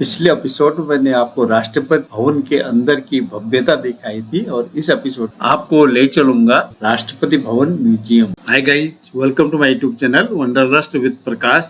पिछले एपिसोड में मैंने आपको राष्ट्रपति भवन के अंदर की भव्यता दिखाई थी और इस एपिसोड आपको ले चलूंगा Rashtrapati Bhavan museum. Hi guys, welcome to my YouTube channel wanderlust with Prakash.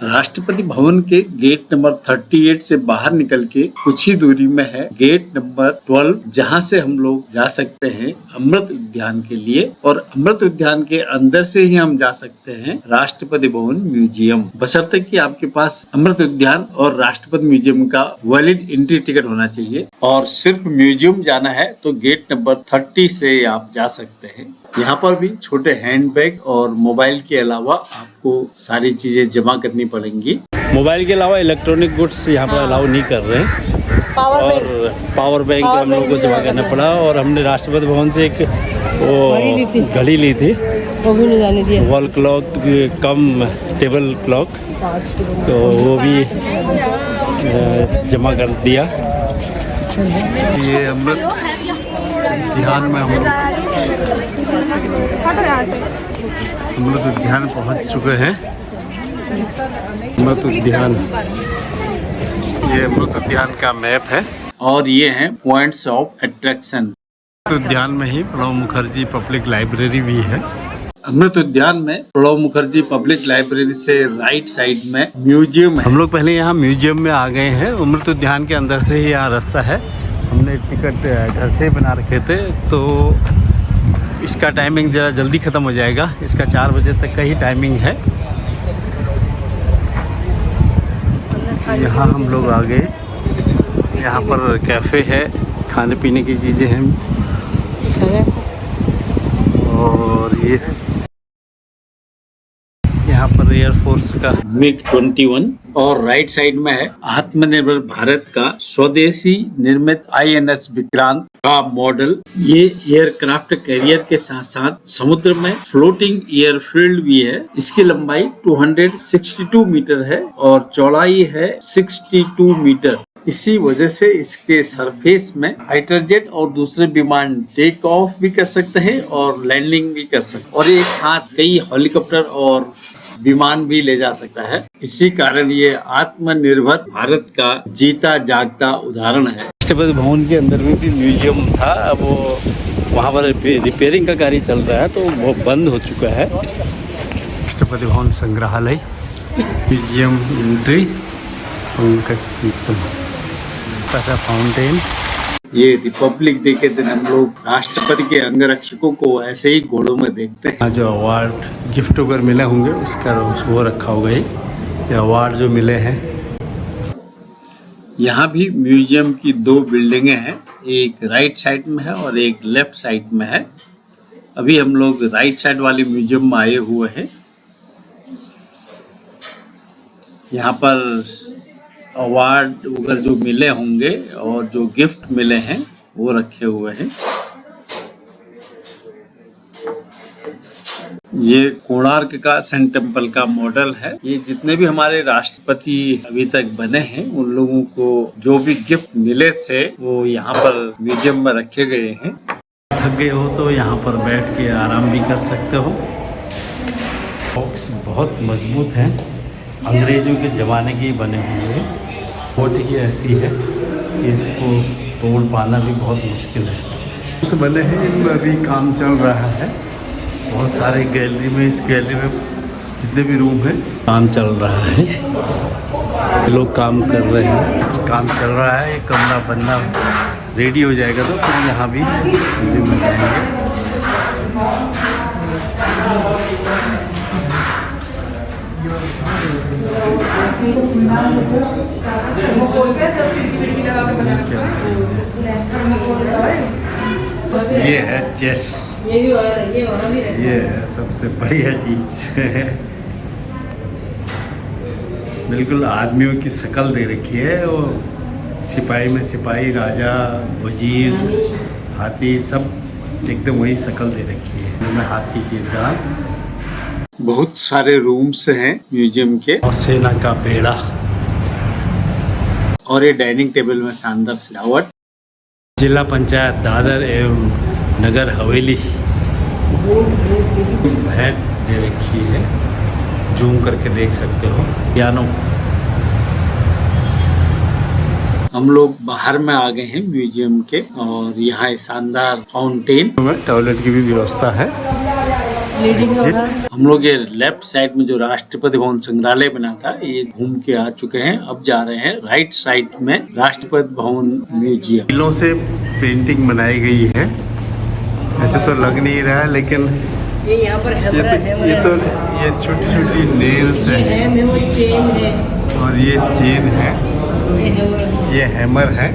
Rashtrapati Bhavan के गेट नंबर 38 से बाहर निकल के कुछ ही दूरी में है गेट नंबर 12, जहां से हम लोग जा सकते हैं अमृत उद्यान के लिए, और अमृत उद्यान के अंदर से ही हम जा सकते हैं राष्ट्रपति भवन म्यूजियम, बशर्ते कि आपके पास अमृत उद्यान और राष्ट्रपति म्यूजियम का वैलिड एंट्री टिकट होना चाहिए। और सिर्फ म्यूजियम जाना है तो गेट नंबर 30 से आप जा सकते हैं। यहाँ पर भी छोटे हैंडबैग और मोबाइल के अलावा आपको सारी चीजें जमा करनी पड़ेंगी। मोबाइल के अलावा इलेक्ट्रॉनिक गुड्स यहाँ पर अलाउ नहीं कर रहे हैं। पावर बैंक हम लोगों को जमा करना पड़ा। और हमने राष्ट्रपति भवन से एक घड़ी ली थी, वो भी नहीं जाने दिया। Wall clock cum table clock, तो वो भी जमा कर दिया। ये अमृत उद्यान में हम अमृत उद्यान पहुंच चुके हैं। अमृत उद्यान, ये अमृत उद्यान का मैप है और ये है पॉइंट्स ऑफ अट्रैक्शन। उद्यान में ही प्रणब मुखर्जी पब्लिक लाइब्रेरी भी है। अमृत उद्यान में प्रणब मुखर्जी पब्लिक लाइब्रेरी से राइट साइड में म्यूजियम है। हम लोग पहले यहाँ म्यूजियम में आ गए हैं। अमृत उद्यान के अंदर से ही यहाँ रास्ता है। हमने टिकट घर से बना रखे थे, तो इसका टाइमिंग ज़रा जल्दी ख़त्म हो जाएगा। इसका 4 बजे तक का ही टाइमिंग है। यहाँ हम लोग आ गए। यहाँ पर कैफ़े है, खाने पीने की चीज़ें हैं। और ये यहाँ पर एयरफोर्स का MiG-21 और राइट साइड में है आत्मनिर्भर भारत का स्वदेशी निर्मित INS विक्रांत का मॉडल। ये एयरक्राफ्ट कैरियर के साथ साथ समुद्र में फ्लोटिंग एयरफील्ड भी है। इसकी लंबाई 262 मीटर है और चौड़ाई है 62 मीटर। इसी वजह से इसके सरफेस में फाइटर जेट और दूसरे विमान टेक ऑफ भी कर सकते हैं और लैंडिंग भी कर सकते हैं, और एक साथ कई हेलीकॉप्टर और विमान भी ले जा सकता है। इसी कारण ये आत्मनिर्भर भारत का जीता जागता उदाहरण है। राष्ट्रपति भवन के अंदर में भी म्यूजियम था, अब वो वहाँ पर रिपेयरिंग का कार्य चल रहा है, तो वो बंद हो चुका है। राष्ट्रपति भवन संग्रहालय, म्यूजियम एंट्री, फाउंटेन। ये रिपब्लिक डे के दिन हम लोग राष्ट्रपति के अंगरक्षकों को ऐसे ही घोड़ों में देखते हैं। जो अवार्ड गिफ्ट वगैरह मिले होंगे उसका वो रखा होगा। ये अवार्ड जो मिले हैं। यहाँ भी म्यूजियम की 2 बिल्डिंगें हैं, एक राइट साइड में है और एक लेफ्ट साइड में है। अभी हम लोग राइट साइड वाले म्यूजियम में आए हुए हैं। यहाँ पर अवार्ड वगैरह जो मिले होंगे और जो गिफ्ट मिले हैं वो रखे हुए हैं। ये कोणार्क का सन टेम्पल का मॉडल है। ये जितने भी हमारे राष्ट्रपति अभी तक बने हैं उन लोगों को जो भी गिफ्ट मिले थे वो यहाँ पर म्यूजियम में रखे गए हैं। थक गए हो तो यहाँ पर बैठ के आराम भी कर सकते हो। बॉक्स बहुत मजबूत हैं, अंग्रेजों के ज़माने के बने हुए हैं। बोट ही ऐसी है कि इसको तोड़ पाना भी बहुत मुश्किल है। उस बने हैं, इनमें अभी काम चल रहा है। बहुत सारे गैलरी में, इस गैलरी में जितने भी रूम हैं काम चल रहा है। लोग काम कर रहे हैं, काम चल रहा है। ये कमरा बनना रेडी हो जाएगा तो फिर यहाँ भी मिल जाएंगे। ये है चेस, ये है सबसे बढ़िया चीज। बिल्कुल आदमियों की शक्ल दे रखी है। वो सिपाही में सिपाही, राजा, वजीर, हाथी, सब एकदम वही शक्ल दे रखी है। में हाथी की दांत। बहुत सारे रूम्स हैं म्यूजियम के, और सेना का बेड़ा, और ये डाइनिंग टेबल में शानदार सजावट। जिला पंचायत दादर एवं नगर हवेली भेंट दे रखी है, जूम करके देख सकते हो। पियानो हम लोग बाहर में आ गए हैं म्यूजियम के, और यहाँ शानदार फाउंटेन में टॉयलेट की भी व्यवस्था है। हम लोग ये लेफ्ट साइड में जो राष्ट्रपति भवन संग्रहालय बना था ये घूम के आ चुके हैं। अब जा रहे हैं राइट साइड में राष्ट्रपति भवन म्यूजियम। फूलों से पेंटिंग बनाई गई है, ऐसे तो लग नहीं रहा है, लेकिन ये यहाँ पर ये छोटी छोटी नेल्स है और ये चेन है, ये हैमर है,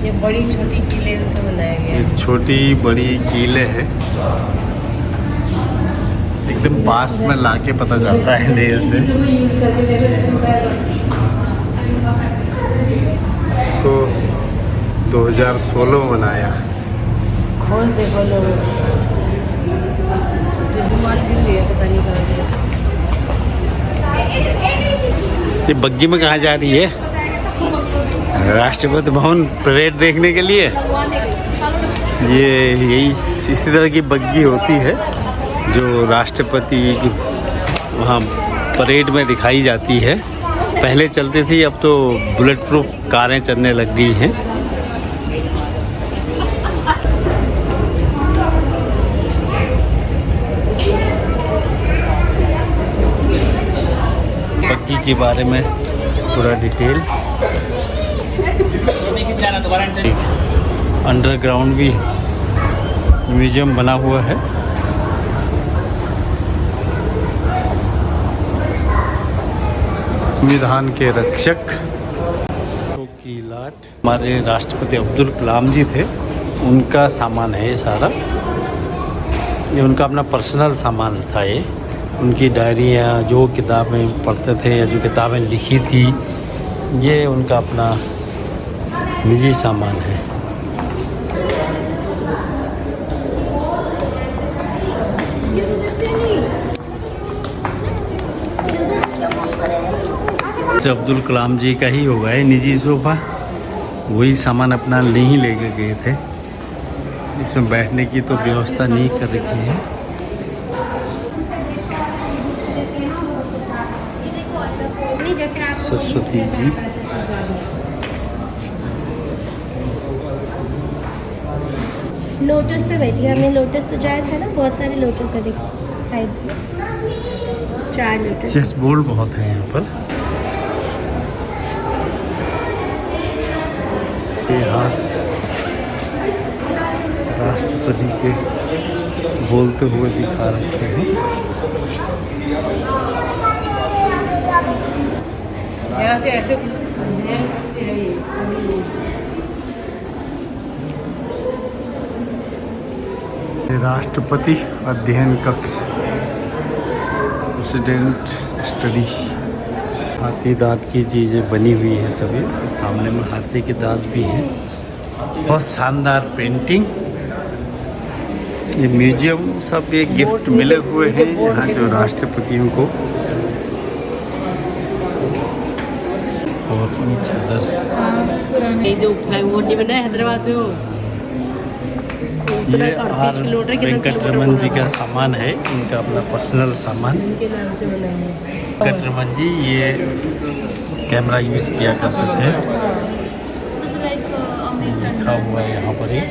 ये बड़ी छोटी कीले से बनाया गया है। ये छोटी बड़ी कीले है, एकदम पास में लाके पता चलता है नेल से। इसको 2016 में बनाया। खोज देखो लोग, ये बग्गी में कहाँ जा रही है? राष्ट्रपति भवन परेड देखने के लिए। ये यही इसी तरह की बग्गी होती है जो राष्ट्रपति की वहाँ परेड में दिखाई जाती है। पहले चलती थी, अब तो बुलेट प्रूफ कारें चलने लग गई हैं। बग्गी के बारे में पूरा डिटेल। अंडरग्राउंड भी म्यूजियम बना हुआ है। संविधान के रक्षक की लाट हमारे राष्ट्रपति अब्दुल कलाम जी थे, उनका सामान है ये सारा। ये उनका अपना पर्सनल सामान था। ये उनकी डायरियाँ, जो किताबें पढ़ते थे या जो किताबें लिखी थी, ये उनका अपना निजी सामान है। अब्दुल कलाम जी का ही होगा ये निजी सोफा। वही सामान अपना नहीं लेके गए थे। इसमें बैठने की तो व्यवस्था नहीं कर रखी है। सरस्वती जी, लोटस पे बैठी है। हमने लोटस सजाया था ना, बहुत सारे लोटस है देखो साइड में, 4 लोटस। चेस बोर्ड बहुत है यहाँ पर। हाथ राष्ट्रपति के बोलते हुए दिखा रखे हैं। यहाँ से ऐसे राष्ट्रपति अध्ययन कक्ष, प्रेसिडेंट स्टडी। हाथी दांत की चीज़ें बनी हुई है सभी। सामने में हाथी के दांत भी हैं। बहुत शानदार पेंटिंग। ये म्यूजियम सब ये गिफ्ट मिले हुए हैं यहाँ के राष्ट्रपतियों को। और चादर, ये जो फ्लाईओवर नहीं बना है हैदराबाद में, वो ये आर वेंकटरमन जी का सामान है, इनका अपना पर्सनल सामान। उनके नाम से बना है। वेंकटरमन जी ये कैमरा यूज़ किया करते थे, लिखा हुआ है यहाँ पर ही।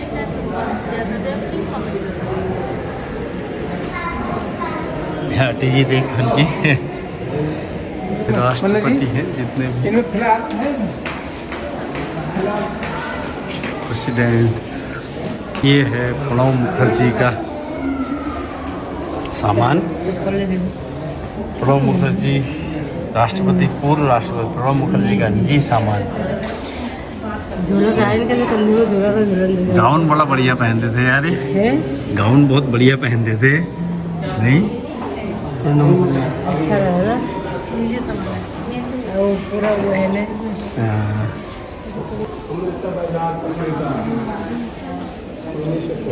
टी जी देख उनकी राष्ट्रपति हैं जितने भी प्रेसिडेंट्स। ये है प्रणब मुखर्जी का सामान। प्रणब मुखर्जी राष्ट्रपति, पूर्व राष्ट्रपति प्रणब मुखर्जी का निजी सामान। गाउन बड़ा बढ़िया पहनते थे यार, ये गाउन बहुत बढ़िया पहनते थे। नहीं अच्छा रहा ना, वो पूरा वो है ना।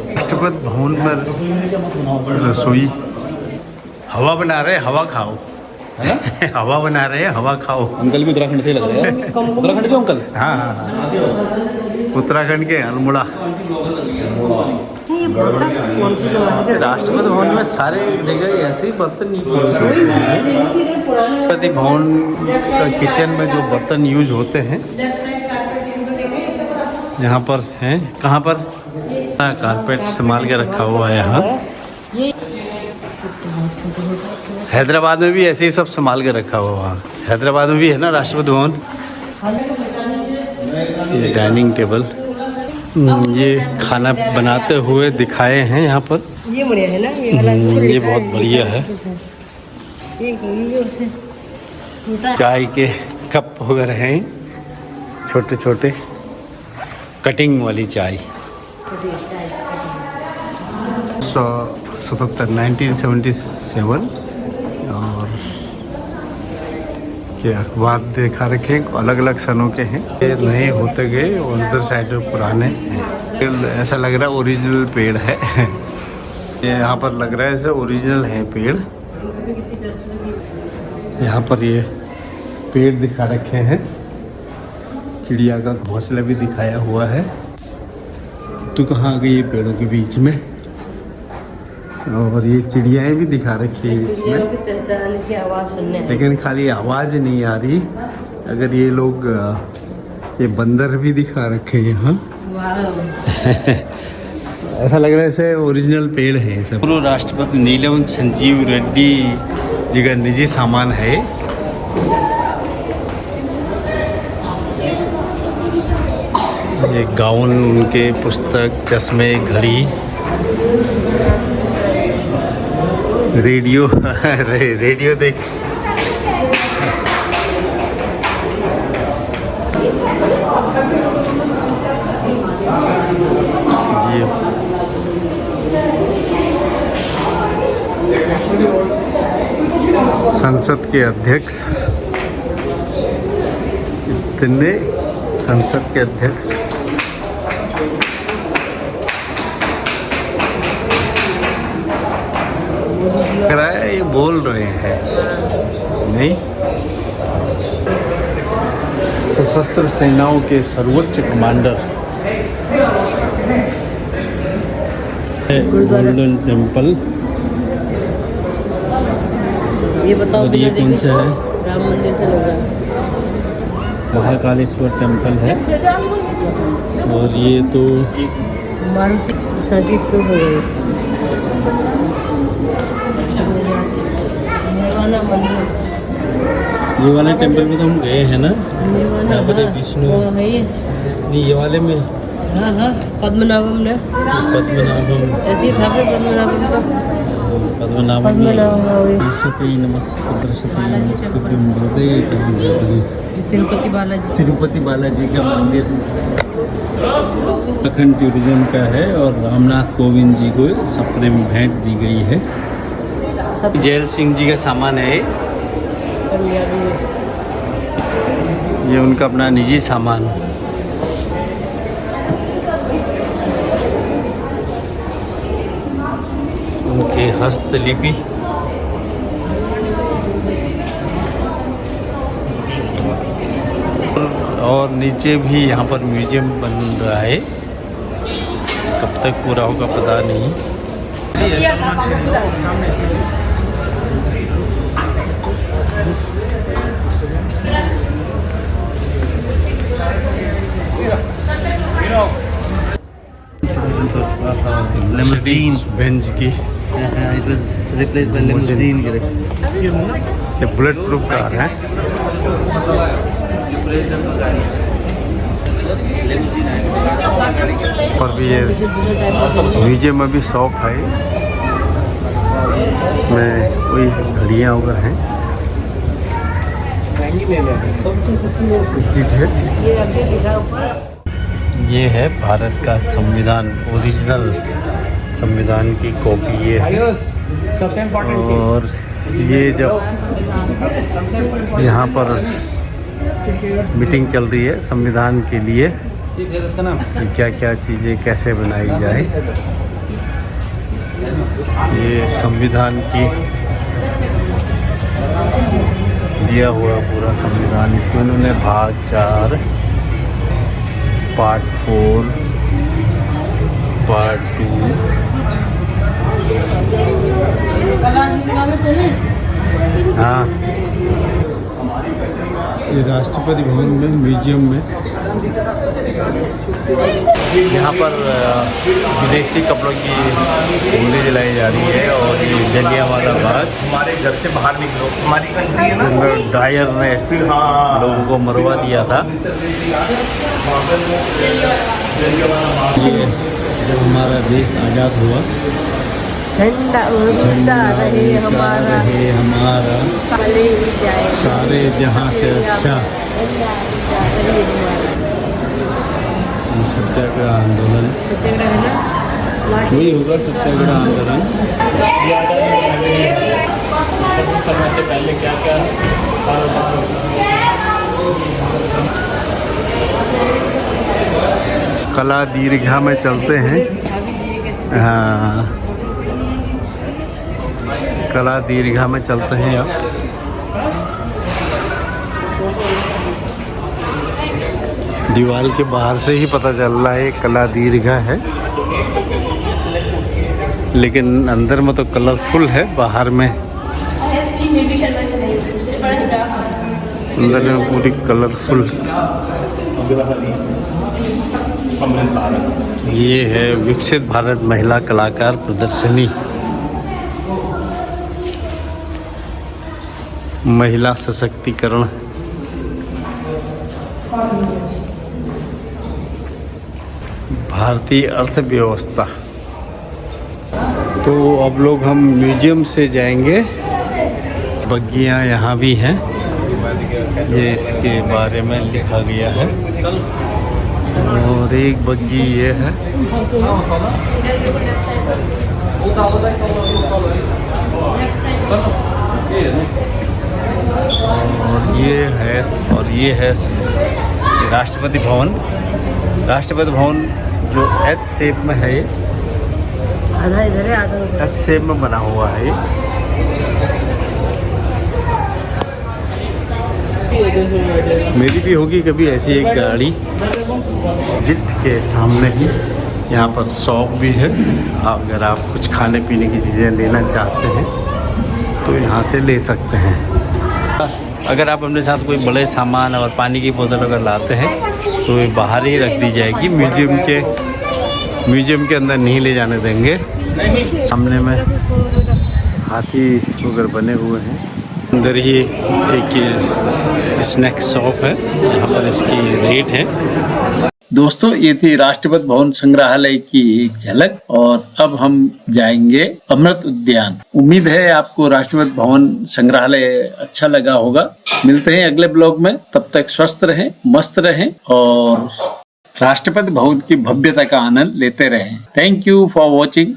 राष्ट्रपति भवन पर रसोई। हवा बना रहे, हवा खाओ, है ना? हवा बना रहे हैं, हवा खाओ। अंकल भी उत्तराखंड से लग रहे हैं। उत्तराखंड के अंकल? हाँ हाँ हाँ, उत्तराखंड के अल्मोड़ा। राष्ट्रपति भवन में सारे जगह ऐसे ही बर्तन यूज होते हैं। राष्ट्रपति भवन का किचन में जो बर्तन यूज होते हैं यहाँ पर हैं, कहाँ पर कारपेट संभाल के रखा हुआ है यहाँ। हैदराबाद में भी ऐसे ही सब संभाल के रखा हुआ है। हैदराबाद में भी है ना राष्ट्रपति भवन। ये डाइनिंग टेबल, ये खाना बनाते हुए दिखाए हैं यहाँ पर। ये बढ़िया है ना, ये वाला ये बहुत बढ़िया है। चाय के कप वगैरह हैं, छोटे छोटे कटिंग वाली चाय। 1977 और ये अखबार देखा रखे, अलग अलग सनों के हैं। ये नए होते गए और उधर साइड में पुराने हैं। ऐसा लग रहा है ओरिजिनल पेड़ है। ये यहाँ पर लग रहा है ऐसे ओरिजिनल है पेड़। यहाँ पर ये पेड़ दिखा रखे हैं, चिड़िया का घोंसला भी दिखाया हुआ है। तो कहाँ आ गई ये पेड़ों के बीच में, और ये चिड़ियाएँ भी दिखा रखी है इसमें, की आवाज़ सुनने, लेकिन खाली आवाज़ नहीं आ रही। अगर ये लोग ये बंदर भी दिखा रखे हैं यहाँ। ऐसा लग रहा है जैसे ओरिजिनल पेड़ है सब। पूर्व राष्ट्रपति नीलम संजीव रेड्डी जी का निजी सामान है। ये गाउन, उनके पुस्तक, चश्मे, घड़ी, रेडियो। रेडियो देख, ये संसद के अध्यक्ष, इतने संसद के अध्यक्ष। ये बोल रहे हैं नहीं। सशस्त्र सेनाओं के सर्वोच्च कमांडर। Golden temple. ये बताओ, और ये कौन सा है? राम मंदिर से लग रहा है। महाकालेश्वर टेम्पल है। और ये तो मारुति सतीश तो हो गई। ये वाले टेम्पल में तो हम गए हैं ना, यहाँ पर विष्णु। नहीं, ये वाले में हाँ हाँ, पद्मनाभम ने, पद्मनाभम ऐसे ही था फिर पद्मनाभम का। पद्मनाभम तिरुपति बालाजी, तिरुपति बालाजी का मंदिर उत्तराखंड टूरिज्म का है। और रामनाथ कोविंद जी को सपने में भेंट दी गई है। जैल सिंह जी का सामान है ये, उनका अपना निजी सामान। उनके हस्तलिपि। और नीचे भी यहाँ पर म्यूजियम बन रहा है, कब तक पूरा होगा पता नहीं। Limousine. बेंज की It was replaced by limousine. ये बुलेट प्रूफ कार है। और भी ये म्यूजियम में भी शॉप है, इसमें कोई घड़ियाँ वगैरह हैं। चीज है। ये है भारत का संविधान, ओरिजिनल संविधान की कॉपी ये है। और ये जब यहाँ पर मीटिंग चल रही है संविधान के लिए, क्या क्या चीज़ें कैसे बनाई जाए, ये संविधान की दिया हुआ पूरा संविधान। इसमें उन्होंने भाग 4, पार्ट 4, पार्ट 2, हाँ, ये राष्ट्रपति भवन में म्यूजियम में यहाँ पर विदेशी कपड़ों की होली जलाई जा रही है और ये जलियांवाला बाग। हमारे घर से बाहर निकलो, हमारी कंट्री है ना। जनरल डायर ने लोगों को मरवा दिया था। ये जब हमारा देश आज़ाद हुआ, झंडा झंडा रहे हमारा, रहे हमारा सारे जहाँ से अच्छा। सत्याग्रह आंदोलन वही होगा, सत्याग्रह आंदोलन। समय से पहले क्या क्या कला दीर्घा में चलते हैं। हाँ, कला दीर्घा में चलते हैं अब। दीवार के बाहर से ही पता चल रहा है कला दीर्घा है, लेकिन अंदर में तो कलरफुल है, बाहर में अंदर में पूरी कलरफुल। ये है विकसित भारत महिला कलाकार प्रदर्शनी। महिला सशक्तिकरण। भारतीय अर्थव्यवस्था। तो अब लोग हम म्यूजियम से जाएंगे। बग्गियाँ यहाँ भी हैं, ये इसके बारे में लिखा गया है। और एक बग्गी ये है। और ये है राष्ट्रपति भवन। राष्ट्रपति भवन जो एच शेप में है, ये आधा इधर है आधा उधर। एच शेप में बना हुआ है ये। मेरी भी होगी कभी ऐसी एक गाड़ी। जिट के सामने ही यहाँ पर शॉप भी है। अगर आप कुछ खाने पीने की चीज़ें लेना चाहते हैं तो यहाँ से ले सकते हैं। अगर आप अपने साथ कोई बड़े सामान और पानी की बोतल अगर लाते हैं तो ये बाहर ही रख दी जाएगी। म्यूजियम के अंदर नहीं ले जाने देंगे। सामने में हाथी वगैरह बने हुए हैं। अंदर ही एक स्नैक शॉप है, यहाँ पर इसकी रेट है। दोस्तों, ये थी राष्ट्रपति भवन संग्रहालय की एक झलक। और अब हम जाएंगे अमृत उद्यान। उम्मीद है आपको राष्ट्रपति भवन संग्रहालय अच्छा लगा होगा। मिलते हैं अगले ब्लॉग में, तब तक स्वस्थ रहें, मस्त रहें और राष्ट्रपति भवन की भव्यता का आनंद लेते रहें। Thank you for watching.